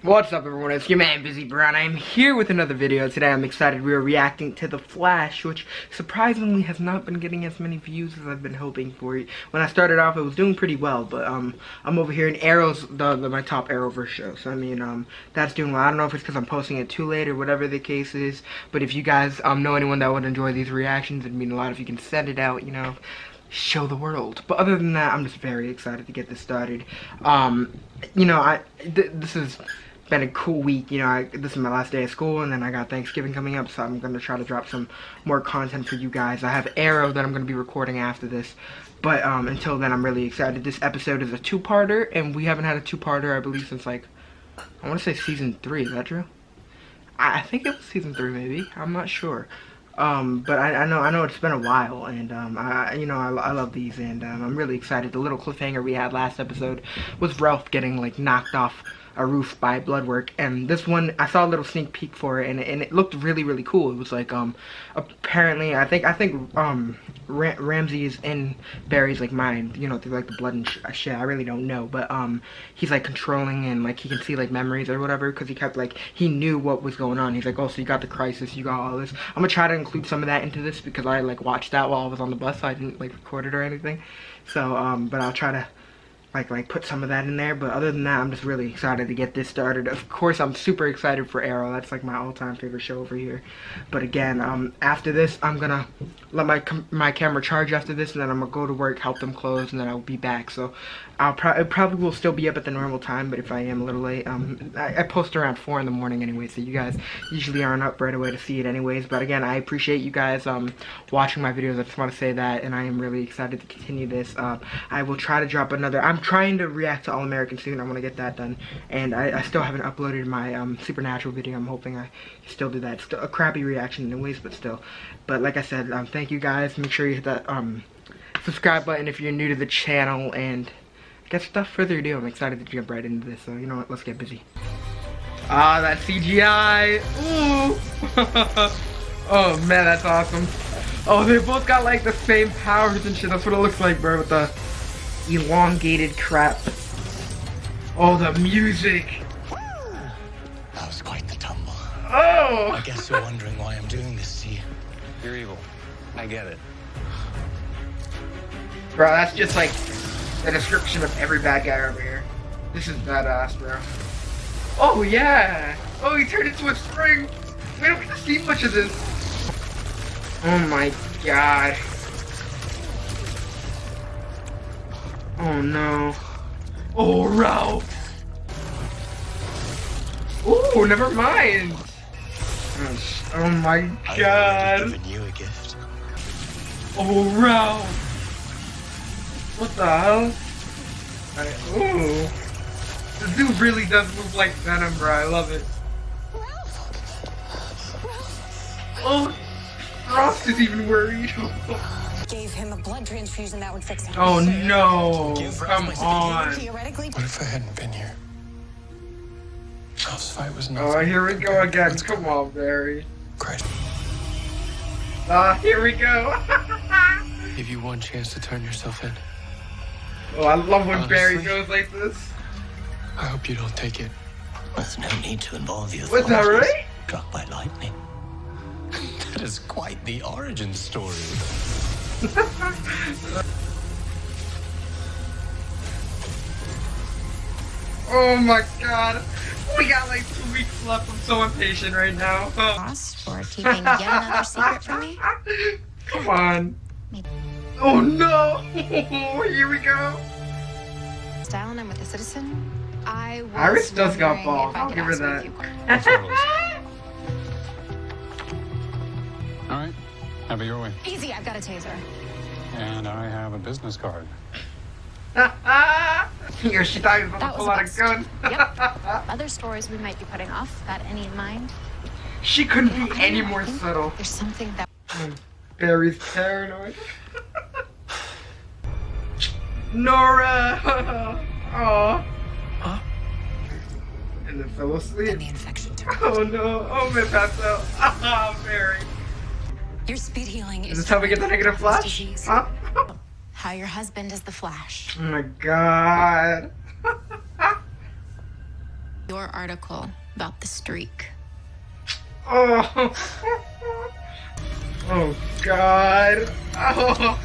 What's up everyone, it's your man Busy Brown. I'm here with another video. Today I'm excited. We are reacting to The Flash, which surprisingly has not been getting as many views as I've been hoping for. When I started off it was doing pretty well, but I'm over here in Arrow's, my top Arrowverse show. So I mean, that's doing well. I don't know if it's because I'm posting it too late or whatever the case is, but if you guys know anyone that would enjoy these reactions, it'd mean a lot if you can send it out, you know, show the world. But other than that, I'm just very excited to get this started. You know, this has been a cool week. You know, this is my last day of school, and then I got Thanksgiving coming up, so I'm gonna try to drop some more content for you guys. I have Arrow that I'm gonna be recording after this, but until then, I'm really excited. This episode is a two-parter, and we haven't had a two-parter, I believe, since like, I want to say season 3. Is that true? I think it was season 3, maybe. I'm not sure. But I know it's been a while, and I love these, and I'm really excited. The little cliffhanger we had last episode was Ralph getting like knocked off a roof by Bloodwork, and this one I saw a little sneak peek for it, and it looked really cool. It was like apparently I think Ramsey is in Barry's like mind, you know, through like the blood and shit. I really don't know, but he's like controlling, and like he can see like memories or whatever, because he kept like, he knew what was going on. He's like, oh, so you got the crisis, you got all this. I'm gonna try to include some of that into this, because I like watched that while I was on the bus, so I didn't like record it or anything. So but I'll try to like put some of that in there. But other than that, I'm just really excited to get this started. Of course, I'm super excited for Arrow. That's like my all-time favorite show over here. But again, after this, I'm gonna let my camera charge after this, and then I'm gonna go to work, help them close, and then I'll be back. So it probably will still be up at the normal time, but if I am a little late, I post around 4 in the morning anyway, so you guys usually aren't up right away to see it anyways. But again, I appreciate you guys watching my videos. I just want to say that, and I am really excited to continue this. I will try to drop another. I'm trying to react to All American soon. I want to get that done, and I still haven't uploaded my Supernatural video. I'm hoping I can still do that. It's still a crappy reaction anyways, but still. But like I said, thank you guys. Make sure you hit that subscribe button if you're new to the channel, and I guess without further ado, I'm excited to jump right into this. So you know what, let's get busy. Ah, that CGI. Ooh. Oh man, that's awesome. Oh, they both got like the same powers and shit. That's what it looks like, bro, with the elongated crap. Oh, the music. That was quite the tumble. Oh! I guess you're wondering why I'm doing this to you. You're evil. I get it. Bro, that's just like the description of every bad guy over here. This is badass, bro. Oh, yeah! Oh, he turned into a spring! We don't get to see much of this. Oh my god. Oh no. Oh, Ralph! Oh, never mind! Oh my god! I've given you a gift. Oh, Ralph! What the hell? Ooh. This dude really does move like Venom, bro. I love it. Oh, Frost is even worried. Gave him a blood transfusion that would fix him. Oh no, come on. Theoretically, What if I hadn't been here? Ralph's fight was nothing. Oh, here we go again. Come on, Barry. Great. Here we go. Give you one chance to turn yourself in. Oh, I love when Honestly, Barry goes like this. I hope you don't take it. There's no need to involve the Was that right? Struck by lightning. That is quite the origin story. Oh my god. We got like 2 weeks left. I'm so impatient right now. lost for keeping yet another secret from me. Come on. Oh no. Here we go. Style, and I'm with a citizen. I was Iris does got wondering balls. if I I'll could give her ask you a that. few questions. All right, have it your way. Easy, I've got a taser. And I have a business card. Here, she thought he was about That to was pull a out a bust. gun. Yep. Other stories we might be putting off. Got any in mind? She couldn't be Okay, any I more think subtle. There's something that Barry's paranoid. Nora! Aww. Huh? And then fell asleep. and the infection took. Oh no. Oh, man, passed out. Ah, Barry. Your speed healing Is this how we get the negative flash? disease. Huh? How your husband is the Flash. Oh my god. Your article about the streak. Oh. Oh God. Oh.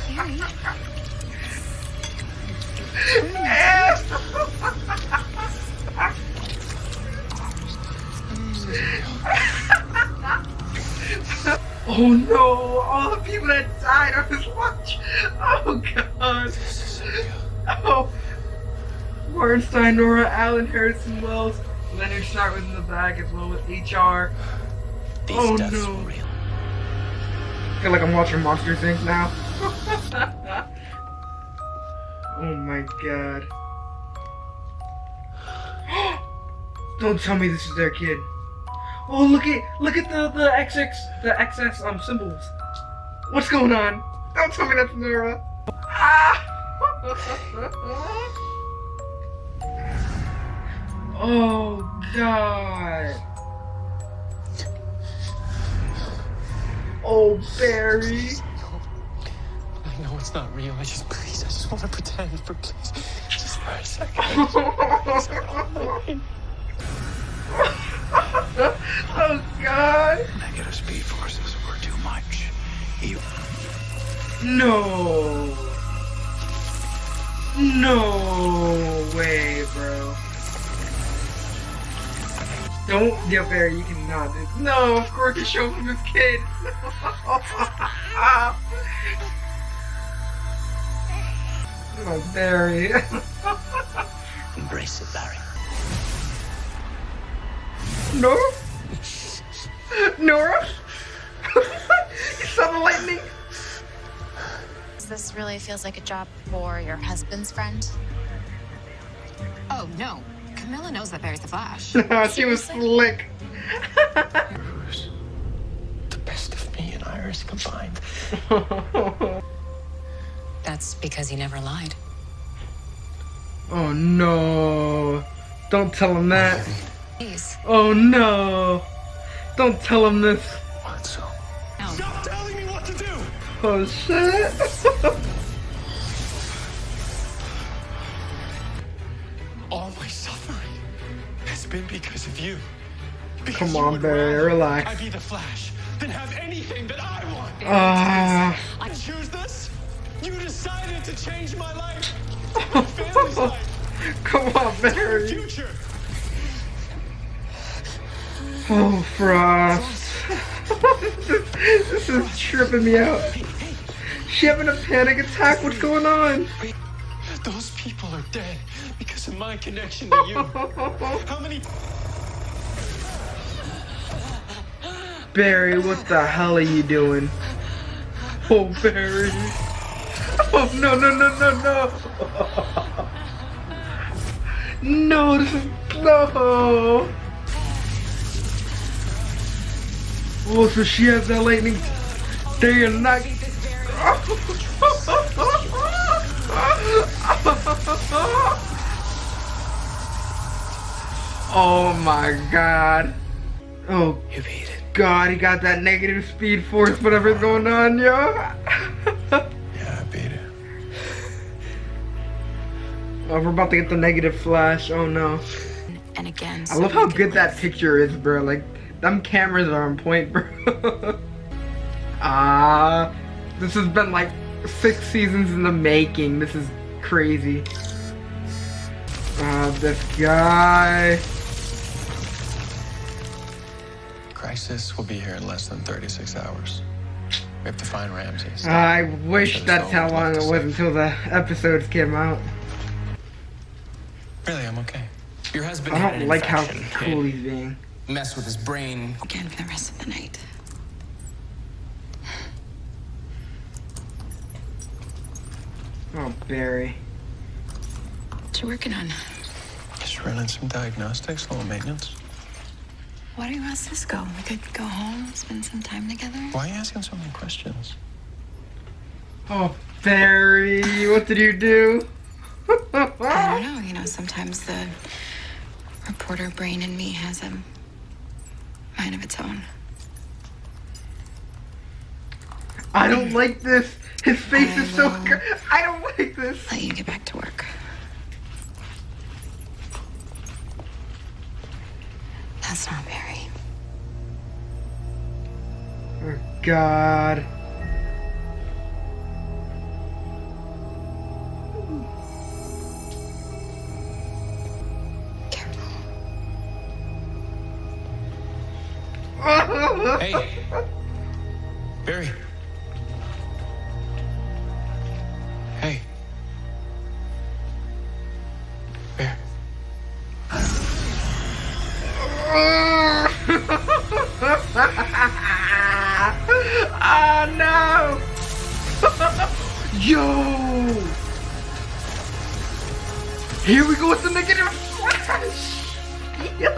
Harry. Oh no! All the people that died on this watch. Oh God. Oh. Warrenstein, Nora, Allen, Harrison Wells, Leonard Snart was in the back as well with HR. These Oh deaths no. were real. I feel like I'm watching Monsters Inc. now. Oh my God. Don't tell me this is their kid. Oh, look at the XS symbols. What's going on? Don't tell me that's Nora. Ah! Oh God. Oh, Barry. I know it's not real. I just want to pretend for please. Just for a second. Oh God. Negative speed forces were too much. No. No way, bro. Don't, yeah, Barry, you cannot. No, of course he showed from his kid. Oh, Barry. Embrace it, Barry. Nora? Nora? You saw the lightning? This really feels like a job for your husband's friend. Oh, no. Camilla knows that Barry's the Flash. She was slick. The best of me and Iris combined. That's because he never lied. Oh no. Don't tell him that. Please. Oh no. Don't tell him this. What so? No. Stop telling me what to do! Oh shit. All my suffering has been because of you. Because Come you on, would Barry, rather relax. I be the Flash than have anything that I want. Ah. I choose this. You decided to change my life, my family's life, Come on, my Barry. future. Oh, Frost. This is tripping me out. She having a panic attack? What's going on? Those people are dead because of my connection to you. How many? Barry, what the hell are you doing? Oh, Barry. Oh, no, no, no, no, no. No, this is, no. Oh, so she has that lightning day and night. Oh my God. Oh You beat it. God, he got that negative speed force, whatever's going on, yo. Yeah, I beat it. Oh, we're about to get the negative flash. Oh no. And again. I love how good that picture is, bro. Like, them cameras are on point, bro. This has been like 6 seasons in the making. This is crazy. This guy. Crisis will be here in less than 36 hours. We have to find Ramses. I wish that's how long it was until the episodes came out. Really, I'm okay. Your husband I had don't an like how infection. cool he's being. Mess with his brain. Again for the rest of the night. Oh, Barry. What you working on? Just running some diagnostics, a little maintenance. Why do you ask Cisco? We could go home, spend some time together. Why are you asking so many questions? Oh, Barry, what did you do? I don't know. You know, sometimes the reporter brain in me has a mind of its own. I don't like this. His face I is so. will- I don't like this. Let you get back to work. It's not Barry. Oh, God. Careful. Hey! Barry! Hey! Barry. Oh no! Yo! Here we go with the negative flash! Yo!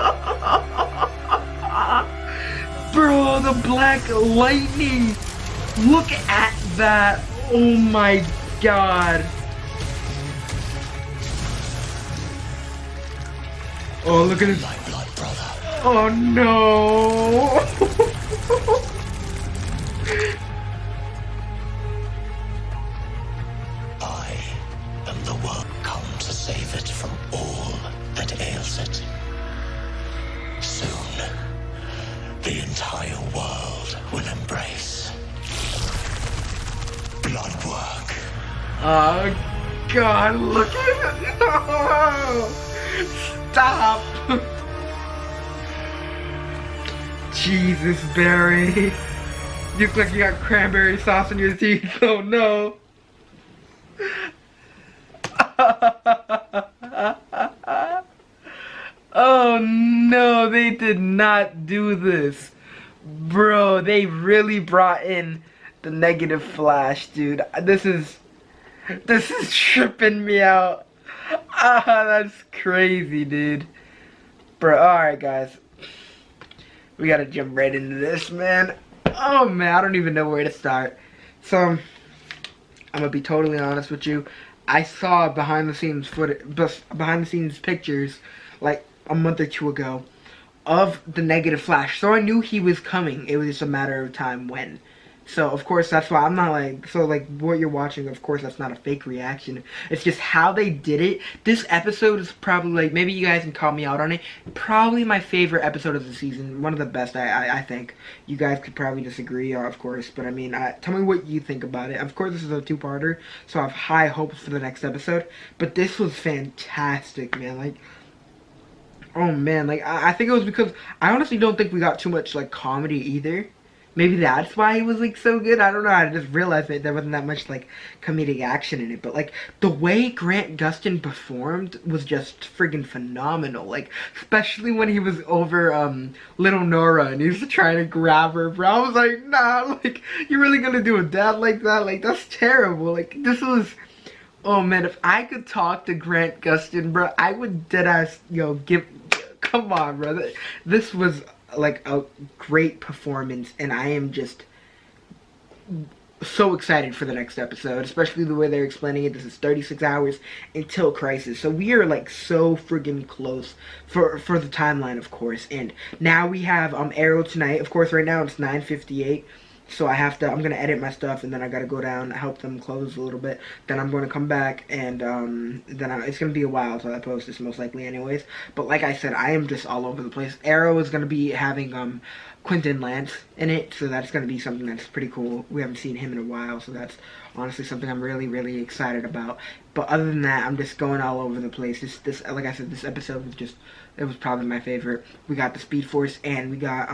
Bro, the black lightning! Look at that! Oh my god! Oh, look at this! My blood brother. Oh no! I am the one come to save it from all that ails it. Soon, the entire world will embrace blood work. Oh god, look at it! No! Stop! Jesus, Barry. You look like you got cranberry sauce in your teeth. Oh no. Oh no, they did not do this. Bro, they really brought in the negative flash, dude. This is tripping me out. Ah, that's crazy, dude. Bro, alright guys. We gotta jump right into this, man. Oh man, I don't even know where to start. So, I'm gonna be totally honest with you. I saw behind the scenes pictures like a month or two ago of the negative flash. So I knew he was coming. It was just a matter of time when. So of course that's why I'm not like, so like what you're watching, of course that's not a fake reaction. It's just how they did it. This episode is probably like, maybe you guys can call me out on it, probably my favorite episode of the season. One of the best, I think. You guys could probably disagree, of course, but I mean, tell me what you think about it. Of course this is a two-parter, so I have high hopes for the next episode, but this was fantastic, man. Like, oh man, like I think it was because I honestly don't think we got too much like comedy either. Maybe that's why it was like so good. I don't know. I just realized that there wasn't that much like comedic action in it. But like the way Grant Gustin performed was just friggin' phenomenal. Like especially when he was over little Nora and he was trying to grab her, bro. I was like, nah, like you really gonna do a dad like that? Like that's terrible. Like this was, oh man, if I could talk to Grant Gustin, bro, I would deadass, yo, come on, bro. This was like a great performance, and I am just so excited for the next episode, especially the way they're explaining it. This is 36 hours until Crisis, so we are like so friggin' close for the timeline, of course. And now we have Arrow tonight. Of course, right now it's 9:58. So I'm gonna edit my stuff, and then I gotta go down, help them close a little bit. Then I'm gonna come back, and it's gonna be a while till I post this, most likely, anyways. But like I said, I am just all over the place. Arrow is gonna be having Quentin Lance in it, so that's gonna be something that's pretty cool. We haven't seen him in a while, so that's honestly something I'm really, really excited about. But other than that, I'm just going all over the place. This like I said, this episode was just, it was probably my favorite. We got the Speed Force and we got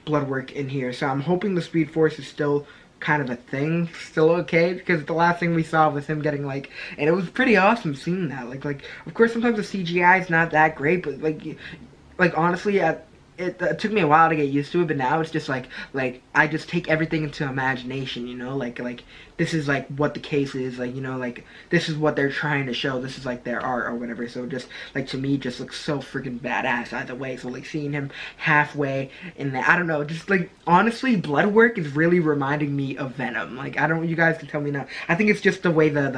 Bloodwork in here, so I'm hoping the Speed Force is still kind of a thing, still okay, because the last thing we saw was him getting like, and it was pretty awesome seeing that. Like of course sometimes the CGI is not that great, but like honestly, it took me a while to get used to it, but now it's just like I just take everything into imagination, you know, like this is like what the case is, like, you know, like this is what they're trying to show, this is like their art or whatever. So just like, to me, just looks so freaking badass either way. So like seeing him halfway in that, I don't know, just like honestly, Bloodwork is really reminding me of Venom. Like you guys can tell me now. I think it's just the way the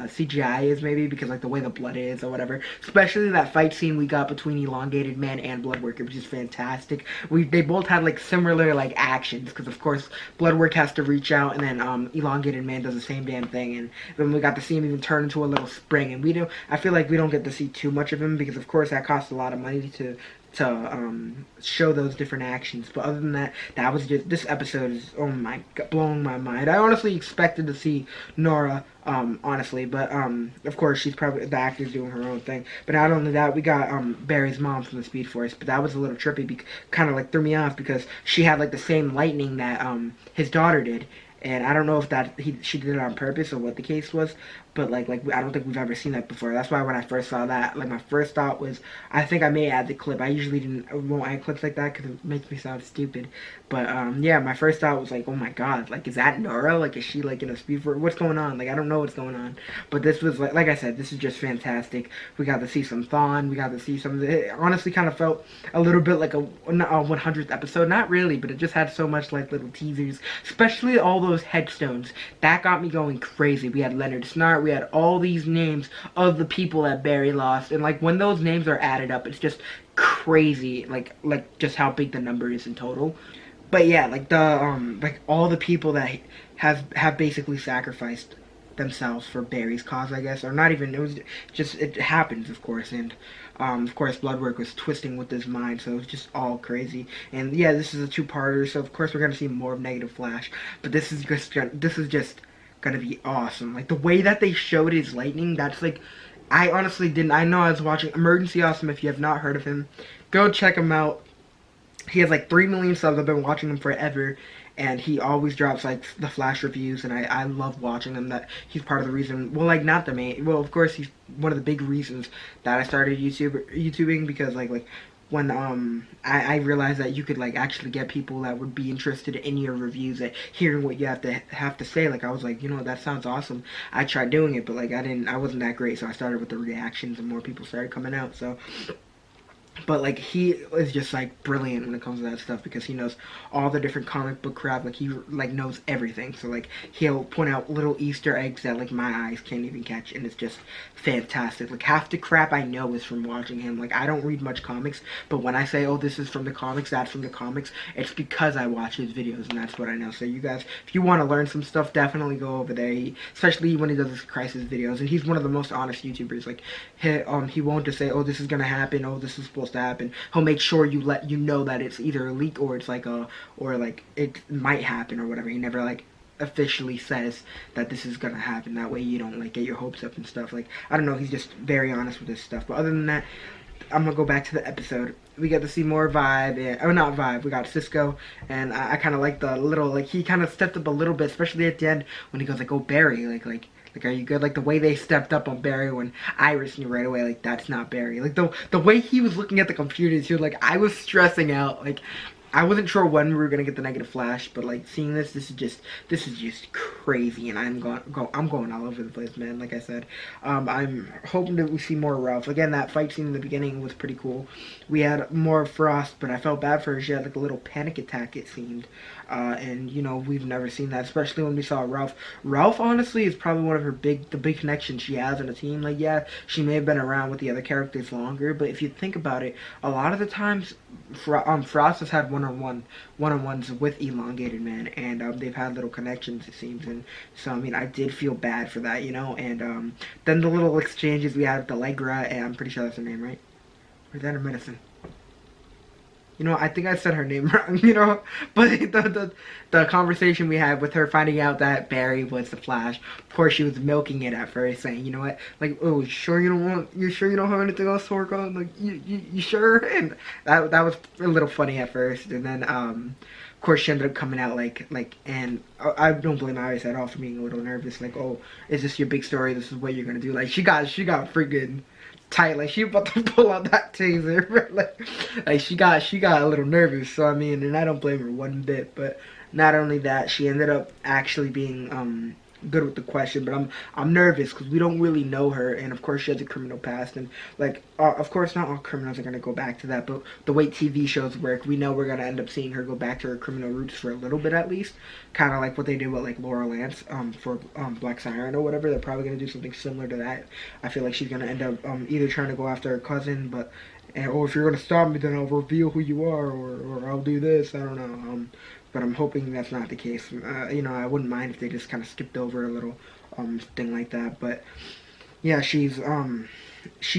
CGI is, maybe because like the way the blood is or whatever. Especially that fight scene we got between Elongated Man and Bloodwork, it was just fantastic. They both had like similar like actions, because of course Bloodwork has to reach out, and then Elongated Man does the same damn thing, and then we got to see him even turn into a little spring. And I feel like we don't get to see too much of him, because of course that costs a lot of money to show those different actions. But other than that, that was just, this episode is, oh my god, blowing my mind. I honestly expected to see Nora, honestly, but of course she's probably, the actor's doing her own thing. But not only that, we got Barry's mom from the Speed Force, but that was a little trippy, kind of like threw me off because she had like the same lightning that his daughter did. And I don't know if she did it on purpose or what the case was, but like I don't think we've ever seen that before. That's why when I first saw that, like my first thought was, I think I may add the clip. I usually won't add clips like that because it makes me sound stupid. But yeah, my first thought was like, oh my god, like is that Nora? Like is she like in a Speed Force? What's going on? Like I don't know what's going on. But this was like I said, this is just fantastic. We got to see some Thawne. We got to see some. It honestly kind of felt a little bit like a 100th episode. Not really, but it just had so much like little teasers, especially all those headstones. That got me going crazy. We had Leonard Snart. We had all these names of the people that Barry lost, and like when those names are added up, it's just crazy. Like just how big the number is in total. But yeah, like the like all the people that have basically sacrificed themselves for Barry's cause, I guess, or not even. It was just, it happens, of course, and of course Bloodwork was twisting with his mind, so it was just all crazy. And yeah, this is a two-parter, so of course we're gonna see more of Negative Flash, but this is just gonna be awesome. Like the way that they showed his lightning, that's like, I honestly didn't. I know I was watching Emergency Awesome. If you have not heard of him, go check him out. He has like 3 million subs. I've been watching him forever, and he always drops like the Flash reviews, and I love watching him. That he's part of the reason. Well, like not the main. Well, of course he's one of the big reasons that I started YouTubing, because like when I realized that you could like actually get people that would be interested in your reviews, that hearing what you have to say. Like I was like, you know, that sounds awesome. I tried doing it, but like I wasn't that great, so I started with the reactions, and more people started coming out. So. But like he is just like brilliant when it comes to that stuff, because he knows all the different comic book crap. Like he like knows everything, so like he'll point out little Easter eggs that like my eyes can't even catch, and it's just fantastic. Like half the crap I know is from watching him. Like I don't read much comics, but when I say, oh, this is from the comics, that's from the comics, it's because I watch his videos, and that's what I know. So you guys, if you want to learn some stuff, definitely go over there. Especially when he does his Crisis videos, and he's one of the most honest YouTubers. Like he won't just say, oh, this is gonna happen, oh, this is supposed to happen. He'll make sure you know that it's either a leak or it's like or like it might happen or whatever. He never like officially says that this is gonna happen. That way you don't like get your hopes up and stuff. Like I don't know, he's just very honest with this stuff. But other than that, I'm gonna go back to the episode. We got to see more Vibe, and, oh, not Vibe, we got Cisco, and I kind of like the little, like, he kind of stepped up a little bit, especially at the end, when he goes, like, oh, Barry, like, are you good? Like, the way they stepped up on Barry when Iris knew right away, like, that's not Barry. Like, the way he was looking at the computers, he was like, I was stressing out, like, I wasn't sure when we were gonna get the Negative Flash, but like seeing this is just crazy, and I'm going all over the place, man. Like I said, I'm hoping that we see more Ralph. Again, that fight scene in the beginning was pretty cool. We had more Frost, but I felt bad for her. She had like a little panic attack, it seemed, and you know, we've never seen that, especially when we saw Ralph. Ralph, honestly, is probably one of her the big connections she has in a team. Like, yeah, she may have been around with the other characters longer, but if you think about it, a lot of the times, Frost has had one-on-ones with Elongated Man, and they've had little connections, it seems. And so I mean, I did feel bad for that, you know. And then the little exchanges we had with Allegra, and I'm pretty sure that's her name, right? Or is that her medicine? You know, I think I said her name wrong, you know, but the conversation we had with her finding out that Barry was the Flash, of course she was milking it at first, saying, you know what, like, oh, you sure you don't have anything else to work on? Like, you sure? And that was a little funny at first, and then of course she ended up coming out like, and I don't blame Iris at all for being a little nervous, like, oh, is this your big story? This is what you're gonna do? Like, she got freaking tight, like she about to pull out that taser. like she got a little nervous. So I mean, and I don't blame her one bit. But not only that, she ended up actually being good with the question, but I'm nervous because we don't really know her, and of course she has a criminal past, and like of course not all criminals are gonna go back to that, but the way TV shows work, we know we're gonna end up seeing her go back to her criminal roots for a little bit at least, kind of like what they did with like Laura Lance for Black Siren or whatever. They're probably gonna do something similar to that. I feel like she's gonna end up either trying to go after her cousin, but or if you're gonna stop me, then I'll reveal who you are, or I'll do this. I don't know. But I'm hoping that's not the case. You know, I wouldn't mind if they just kind of skipped over a little thing like that. But yeah, she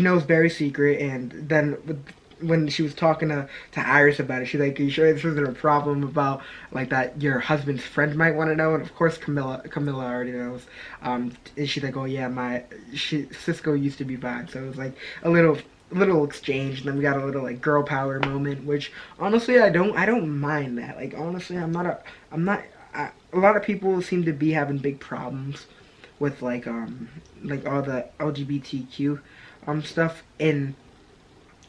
knows Barry's secret, and then when she was talking to Iris about it, she's like, "Are you sure this isn't a problem about like that your husband's friend might want to know?" And of course, Camilla already knows. And she's like, "Oh yeah, Cisco used to be bad," so it was like a little exchange, and then we got a little like girl power moment, which honestly I don't mind that. Like honestly, I'm not. A lot of people seem to be having big problems with like all the LGBTQ stuff in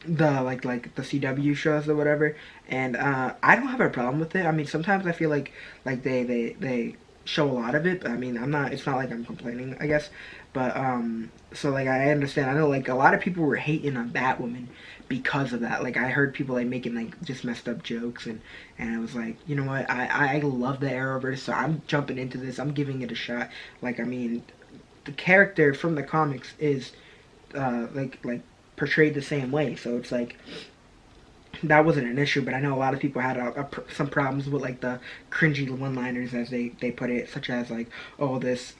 the like the CW shows or whatever, and I don't have a problem with it. I mean, sometimes I feel like they show a lot of it, but I mean, it's not like I'm complaining, I guess. But so like I understand. I know like a lot of people were hating on Batwoman because of that. Like I heard people like making like just messed up jokes, and I was like, you know what, I love the Arrowverse, so I'm jumping into this. I'm giving it a shot. Like I mean, the character from the comics is like portrayed the same way, so it's like that wasn't an issue. But I know a lot of people had some problems with like the cringy one-liners, as they put it, such as like, oh, this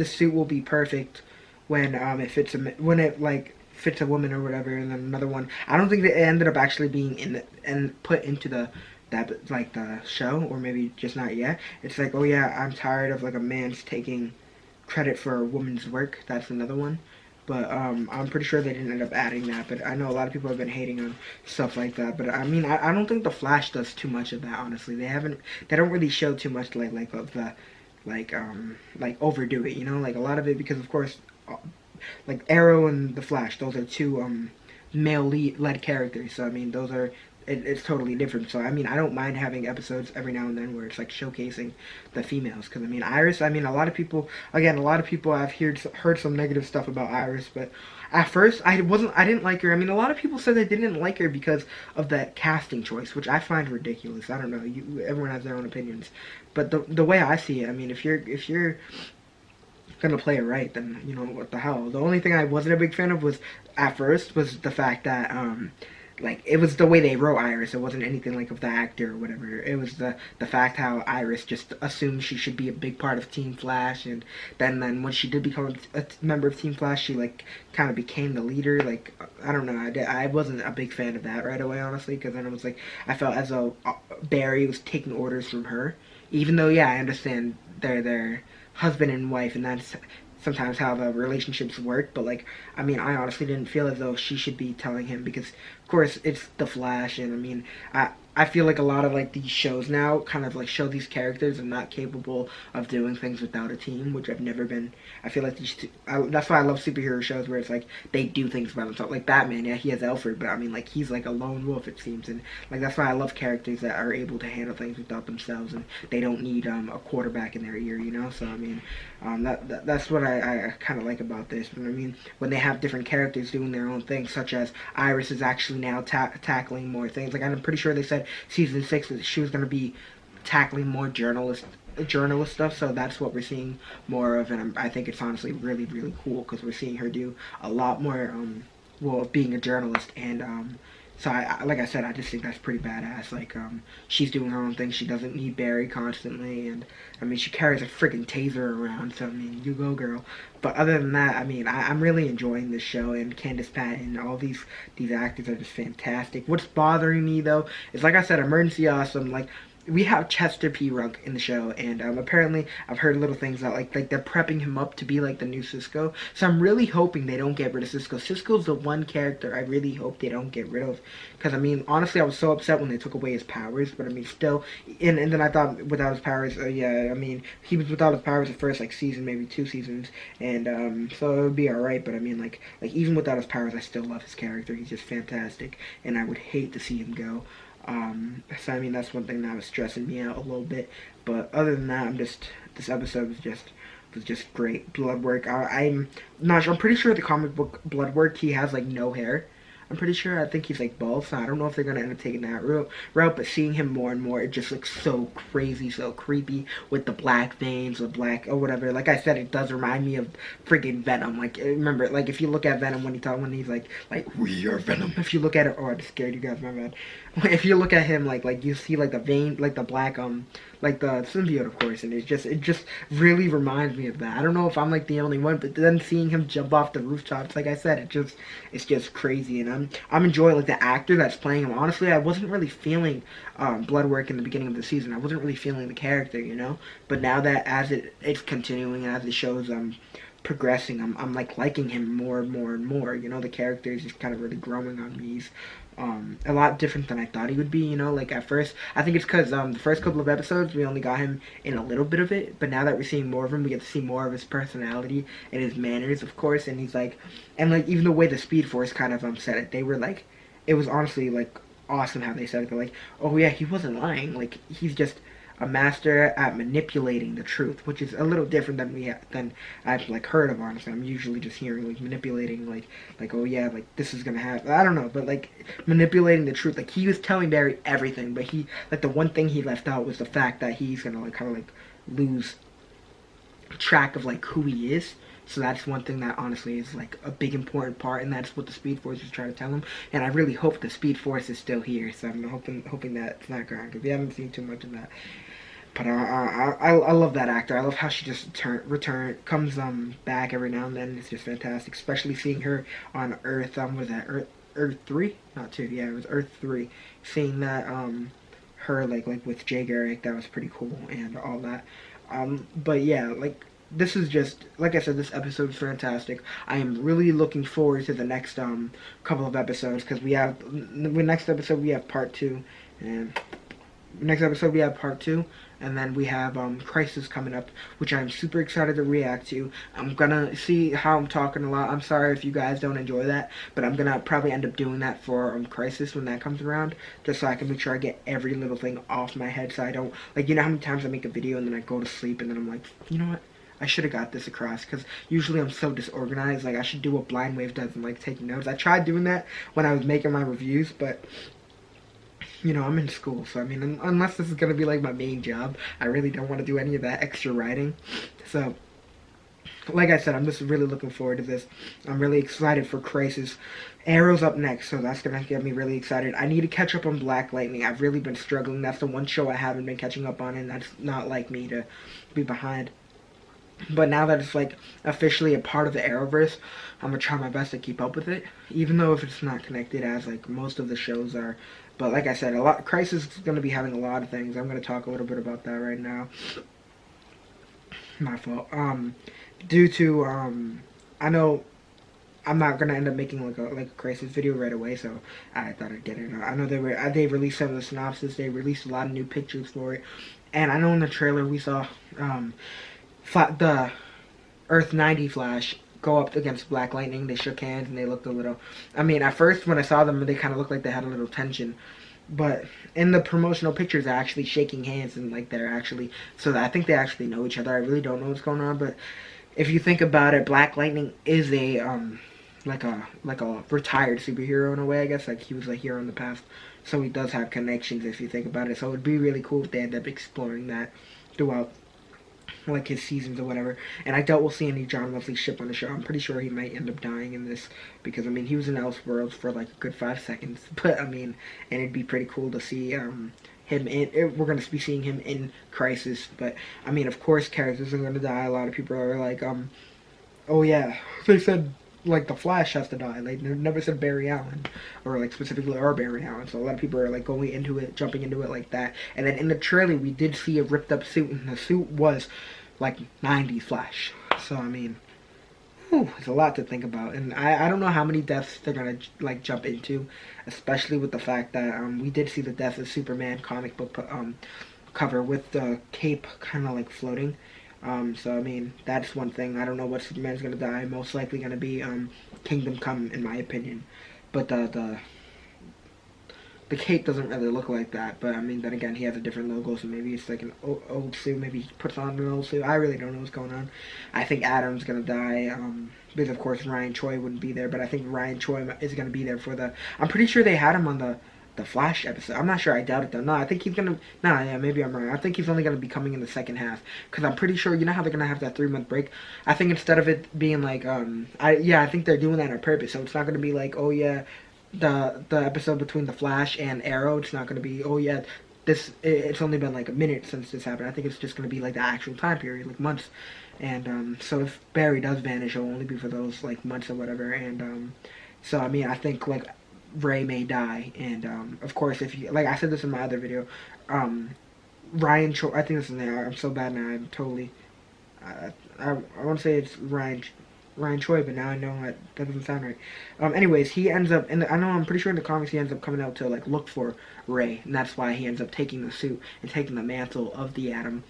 suit will be perfect when it fits a woman or whatever, and then another one. I don't think that it ended up actually being put into the show, or maybe just not yet. It's like, oh yeah, I'm tired of like a man's taking credit for a woman's work. That's another one. But I'm pretty sure they didn't end up adding that. But I know a lot of people have been hating on stuff like that. But I mean, I don't think the Flash does too much of that. Honestly, they don't really show too much of the overdo it. You know, like a lot of it, because of course, like Arrow and the Flash, those are two male led characters. So I mean, it's totally different. So I mean, I don't mind having episodes every now and then where it's like showcasing the females, because I mean, Iris, I mean, a lot of people I've heard some negative stuff about Iris, but at first I didn't like her. I mean, a lot of people said they didn't like her because of that casting choice, which I find ridiculous. I don't know, everyone has their own opinions, but the way I see it, I mean, if you're gonna play it right, then you know, what the hell. The only thing I wasn't a big fan of at first was the fact that like, it was the way they wrote Iris. It wasn't anything like of the actor or whatever. It was the fact how Iris just assumed she should be a big part of Team Flash, and then when she did become a member of Team Flash, she like kind of became the leader. Like, I don't know, I wasn't a big fan of that right away, honestly, because then it was like, I felt as though Barry was taking orders from her, even though, yeah, I understand they're husband and wife, and that's sometimes how the relationships work, but like, I mean, I honestly didn't feel as though she should be telling him, because of course it's the Flash, and I mean, I feel like a lot of like these shows now kind of like show these characters are not capable of doing things without a team, which I've never been. I feel like that's why I love superhero shows where it's like they do things by themselves. Like Batman, yeah, he has Alfred, but I mean, like, he's like a lone wolf, it seems, and like that's why I love characters that are able to handle things without themselves, and they don't need a quarterback in their ear, you know. So I mean, that's what I kind of like about this. But I mean, when they have different characters doing their own things, such as Iris is actually now tackling more things. Like, I'm pretty sure they said season 6 that she was going to be tackling more journalist stuff, so that's what we're seeing more of, and I think it's honestly really, really cool, because we're seeing her do a lot more, being a journalist, and so like I said, I just think that's pretty badass. Like, she's doing her own thing. She doesn't need Barry constantly, and I mean, she carries a freaking taser around, so I mean, you go, girl. But other than that, I mean, I'm really enjoying this show, and Candice Patton, all these actors are just fantastic. What's bothering me, though, is, like I said, Emergency Awesome, like, we have Chester P. Rugg in the show, and apparently I've heard little things that like they're prepping him up to be like the new Cisco. So I'm really hoping they don't get rid of Cisco. Cisco's the one character I really hope they don't get rid of, because I mean, honestly, I was so upset when they took away his powers. But I mean, still, and then I thought without his powers, yeah, I mean, he was without his powers the first like season, maybe 2 seasons, and so it would be alright. But I mean, like even without his powers, I still love his character. He's just fantastic, and I would hate to see him go. So I mean, that's one thing that was stressing me out a little bit, but other than that, this episode was just great. Bloodwork, I'm not sure, I'm pretty sure the comic book Bloodwork, he has like no hair. I'm pretty sure, I think he's like bald, so I don't know if they're gonna end up taking that route, but seeing him more and more, it just looks so crazy, so creepy, with the black veins or black or whatever. Like I said, it does remind me of freaking Venom. Like, remember, like, if you look at Venom when he's like we are Venom. If you look at it, oh, I just scared you guys, my bad. If you look at him, like you see like the vein, like the black like the symbiote, of course, and it just really reminds me of that. I don't know if I'm like the only one, but then seeing him jump off the rooftops, like I said, it's just crazy, and I'm enjoying like the actor that's playing him. Honestly, I wasn't really feeling Bloodwork in the beginning of the season. I wasn't really feeling the character, you know. But now that as it's continuing and as the show's progressing, I'm like liking him more and more and more. You know, the character is just kind of really growing on me. He's a lot different than I thought he would be, you know. Like at first, I think it's because the first couple of episodes we only got him in a little bit of it, but now that we're seeing more of him, we get to see more of his personality and his manners, of course. And he's like, and like even the way the Speed Force kind of said it, they were like, it was honestly like awesome how they said it. They're like, oh yeah, he wasn't lying, like he's just a master at manipulating the truth, which is a little different than I've like heard of. Honestly, I'm usually just hearing like manipulating, like oh yeah, like this is gonna happen. I don't know, but like manipulating the truth. Like he was telling Barry everything, but he like the one thing he left out was the fact that he's gonna like kind of like lose track of like who he is. So that's one thing that honestly is like a big important part, and that's what the Speed Force is trying to tell him. And I really hope the Speed Force is still here. So I'm hoping that it's not gone, because we haven't seen too much of that. But I love that actor. I love how she just comes back every now and then. It's just fantastic, especially seeing her on Earth. Was that Earth 3? Not 2. Yeah, it was Earth 3. Seeing that her like with Jay Garrick, that was pretty cool and all that. But yeah, like this is just, like I said, this episode is fantastic. I am really looking forward to the next couple of episodes, because we have next episode we have part 2, and next episode we have part 2, and then we have Crisis coming up, which I'm super excited to react to. I'm gonna see how I'm talking a lot. I'm sorry if you guys don't enjoy that, but I'm gonna probably end up doing that for Crisis when that comes around, just so I can make sure I get every little thing off my head, so I don't, like, you know how many times I make a video and then I go to sleep and then I'm like, you know what, I should have got this across, because usually I'm so disorganized. Like, I should do what Blind Wave does and like taking notes. I tried doing that when I was making my reviews, but you know, I'm in school, so I mean, unless this is going to be like my main job, I really don't want to do any of that extra writing. So, like I said, I'm just really looking forward to this. I'm really excited for Crisis. Arrow's up next, so that's going to get me really excited. I need to catch up on Black Lightning. I've really been struggling. That's the one show I haven't been catching up on, and that's not like me to be behind. But now that it's like officially a part of the Arrowverse, I'm going to try my best to keep up with it, even though if it's not connected as like most of the shows are. But like I said, Crisis is going to be having a lot of things. I'm going to talk a little bit about that right now. My fault. Due to I know I'm not going to end up making like a Crisis video right away, so I thought I'd get it. I know they released some of the synopsis. They released a lot of new pictures for it, and I know in the trailer we saw the Earth 90 Flash go up against Black Lightning. They shook hands and they looked a little, I mean, at first when I saw them, they kind of looked like they had a little tension, but in the promotional pictures they're actually shaking hands, and like they're actually, so I think they actually know each other. I really don't know what's going on, but if you think about it, Black Lightning is a like a retired superhero in a way, I guess. Like he was a hero in the past, so he does have connections if you think about it. So it would be really cool if they end up exploring that throughout like his seasons or whatever. And I doubt we'll see any John Wesley Shipp on the show. I'm pretty sure he might end up dying in this, because I mean he was in Elseworlds for like a good 5 seconds, but I mean, and it'd be pretty cool to see him in, we're going to be seeing him in Crisis. But I mean, of course characters are going to die. A lot of people are like oh yeah, they said like the Flash has to die. Like, they never said Barry Allen, or like specifically our Barry Allen. So a lot of people are like going into it, jumping into it like that. And then in the trailer we did see a ripped up suit, and the suit was like 90s Flash. So I mean, it's a lot to think about, and I don't know how many deaths they're gonna like jump into, especially with the fact that we did see the death of Superman comic book cover with the cape kind of like floating. So I mean, that's one thing. I don't know what Superman's gonna die. Most likely gonna be Kingdom Come, in my opinion. But the cape doesn't really look like that. But I mean, then again, he has a different logo, so maybe it's like an old suit. Maybe he puts on an old suit. I really don't know what's going on. I think Adam's gonna die, because of course Ryan Choi wouldn't be there. But I think Ryan Choi is gonna be there for the. I'm pretty sure they had him on the Flash episode. I'm not sure. I doubt it though. No, I think he's gonna. Nah, yeah, maybe I'm wrong. I think he's only gonna be coming in the second half, because I'm pretty sure, you know how they're gonna have that 3-month break. I think instead of it being like I think they're doing that on purpose. So it's not gonna be like, oh yeah, the episode between the Flash and Arrow. It's not gonna be, oh yeah, it's only been like a minute since this happened. I think it's just gonna be like the actual time period, like months. And so if Barry does vanish, it'll only be for those like months or whatever. And so I mean, I think like Ray may die. And of course, if you, like I said this in my other video, Ryan Choi, I think this is there. I'm so bad now. I'm totally. I want to say it's Ryan Choi, but now I know that doesn't sound right. Anyways, he ends up, and I'm pretty sure in the comics he ends up coming out to like look for Ray, and that's why he ends up taking the suit and taking the mantle of the Atom.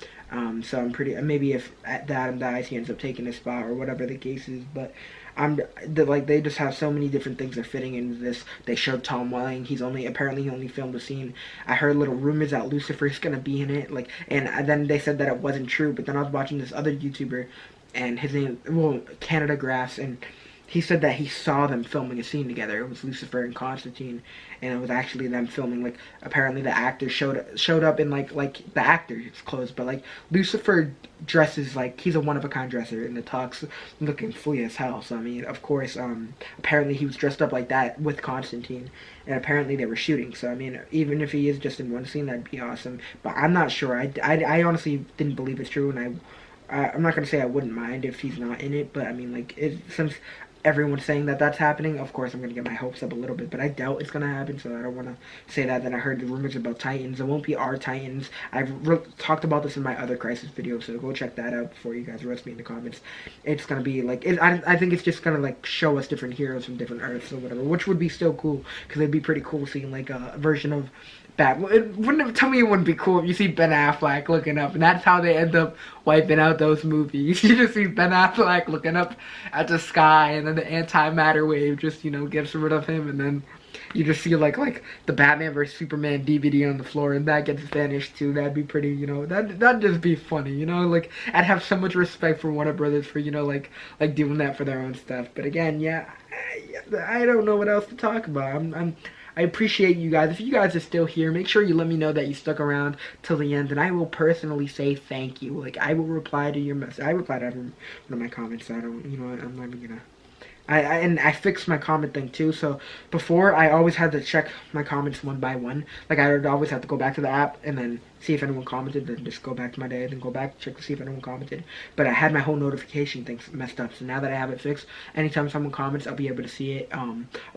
So I'm pretty, maybe if the Atom dies, he ends up taking his spot or whatever the case is. But they just have so many different things that are fitting into this. They showed Tom Welling. Apparently he only filmed a scene. I heard little rumors that Lucifer's gonna be in it, like, and then they said that it wasn't true. But then I was watching this other YouTuber, and his name, well, Canada Graphs, and he said that he saw them filming a scene together. It was Lucifer and Constantine, and it was actually them filming. Like, apparently the actor showed up in like the actor's clothes, but like Lucifer dresses like he's a one-of-a-kind dresser in the talks, looking flea as hell. So I mean, of course, apparently he was dressed up like that with Constantine, and apparently they were shooting. So I mean, even if he is just in one scene, that'd be awesome. But I'm not sure. I honestly didn't believe it's true, and I'm not gonna say I wouldn't mind if he's not in it, but I mean, like, since everyone's saying that that's happening, of course I'm gonna get my hopes up a little bit, but I doubt it's gonna happen, so I don't want to say that. Then I heard the rumors about Titans. It won't be our Titans. I've talked about this in my other Crisis video, so go check that out before you guys roast me in the comments. It's gonna be like, I think it's just gonna like show us different heroes from different Earths or whatever, which would be still cool, because it'd be pretty cool seeing like a version of tell me it wouldn't be cool if you see Ben Affleck looking up, and that's how they end up wiping out those movies. You just see Ben Affleck looking up at the sky, and then the antimatter wave just, you know, gets rid of him, and then you just see like the Batman vs Superman DVD on the floor, and that gets vanished too. That'd be pretty, you know, that'd just be funny, you know. Like, I'd have so much respect for Warner Brothers for, you know, like doing that for their own stuff. But again, yeah, I don't know what else to talk about. I appreciate you guys. If you guys are still here, make sure you let me know that you stuck around till the end, and I will personally say thank you. Like, I will reply to your message. I reply to every one of my comments, so I don't, you know, I'm not even gonna. And I fixed my comment thing too, so before I always had to check my comments one by one. Like, I would always have to go back to the app and then see if anyone commented, then just go back to my day, then go back, check to see if anyone commented. But I had my whole notification thing messed up, so now that I have it fixed, anytime someone comments, I'll be able to see it.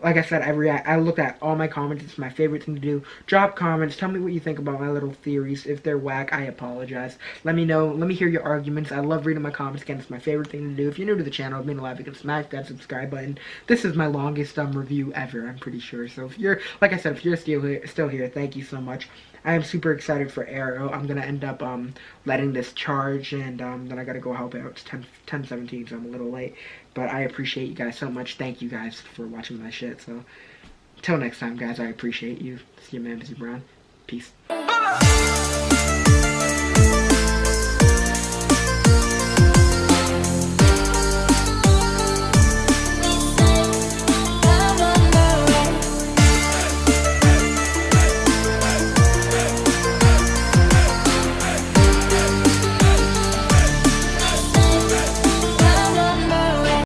Like I said, I looked at all my comments. It's my favorite thing to do. Drop comments, tell me what you think about my little theories. If they're whack, I apologize. Let me know, let me hear your arguments. I love reading my comments. Again, it's my favorite thing to do. If you're new to the channel, it means a lot if you can smash that subscribe button. This is my longest review ever, I'm pretty sure. So if you're, like I said, if you're still here, thank you so much. I am super excited for Arrow. I'm gonna end up letting this charge, and then I gotta go help out. It's 10:17, so I'm a little late. But I appreciate you guys so much. Thank you guys for watching my shit. So till next time, guys, I appreciate you. This is your man, Busy Brown. Peace.